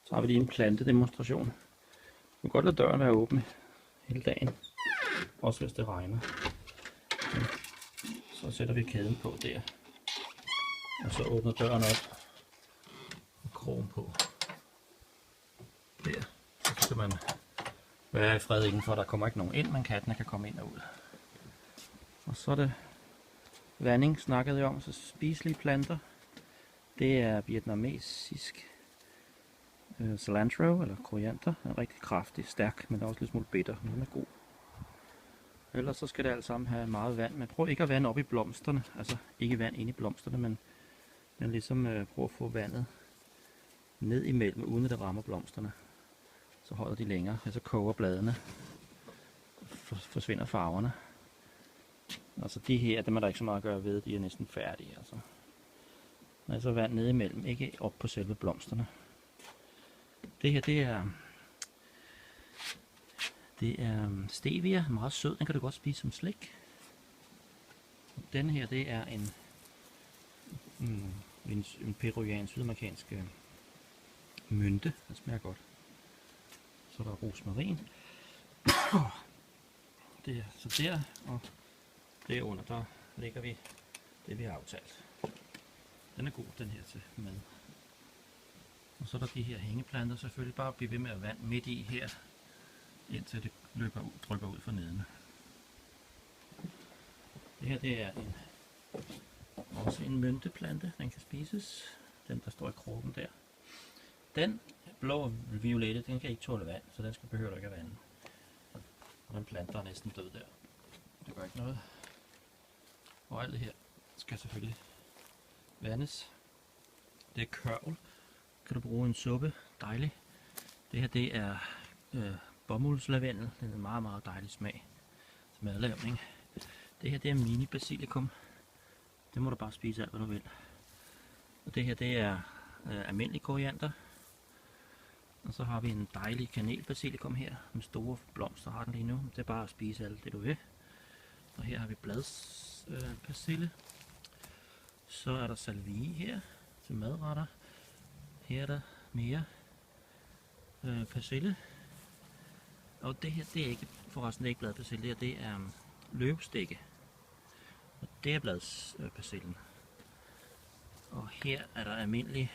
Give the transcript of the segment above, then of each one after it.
Så har vi lige en plantedemonstration. Du kan godt lade døren være åben hele dagen, også hvis det regner. Så sætter vi kæden på der, og så åbner døren op og krogen på der. Så skal man være i fred indenfor, der kommer ikke nogen ind, men kattene kan komme ind og ud. Og så er det vanding, snakkede jeg om, så spiselige planter. Det er vietnamesisk cilantro eller koriander. Den er rigtig kraftig, stærk, men også lidt smule bitter, men den er god. Ellers så skal det alt sammen have meget vand, men prøv ikke at vande op i blomsterne, altså ikke vand ind i blomsterne, men ligesom prøv at få vandet ned imellem, uden at det rammer blomsterne. Så holder de længere, og så koger bladene, forsvinder farverne. Altså de her, dem er der ikke så meget at gøre ved, de er næsten færdige. Altså vand ned imellem, ikke op på selve blomsterne. Det her, det er stevia, meget sød, den kan du godt spise som slik. Denne her, det er en peruviansk sydamerikansk mynte, den smager godt. Så der er rosmarin. Det er så der, og derunder, der lægger vi det, vi har aftalt. Den er god, den her til mad. Og så er der de her hængeplanter, selvfølgelig bare blive ved med at vand midt i her, indtil det drypper ud for neden. Det her, det er også en mynteplante, den kan spises. Den, der står i krukken der. Den blå og violette, den kan ikke tåle vand, så den behøver du ikke at vande. Og den plante er næsten død der. Det gør ikke noget. Og alt det her skal selvfølgelig vandes. Det er kørvel. Kan du bruge en suppe. Dejlig. Det her, det er bomuldslavendel. Den er en meget, meget dejlig smag til madlavning. Det her, det er mini basilikum. Det må du bare spise alt, hvad du vil. Og det her, det er almindelig koriander. Og så har vi en dejlig kanelbasilikum her. Med store blomster har den lige nu. Det er bare at spise alt det, du vil. Og her har vi bladspersille. Så er der salvie her til madretter. Her er der mere persille. Og det her, det er ikke, forresten det er ikke bladpersille, det er løvstikke. Og det er bladspersillen. Og her er der almindelig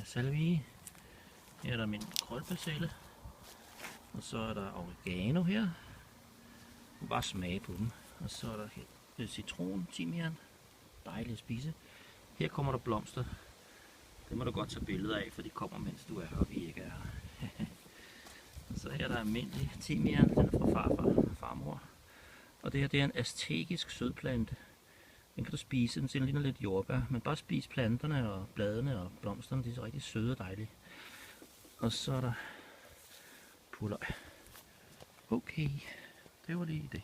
salvie. Her er der almindelig krølpersille. Og så er der oregano her. Du kan bare smage på dem. Og så er der her citron, timian. Dejligt at spise. Her kommer der blomster. Det må du godt tage billeder af, for de kommer, mens du er her, og vi ikke er her. Så her er der almindelig timian, den er fra farfar og farmor. Og det her, det er en aztekisk sødplante. Den kan du spise, den ligner lidt jordbær, men bare spis planterne og bladene og blomsterne, de er så rigtig søde og dejlige. Og så er der purløg. Okay, det var lige det.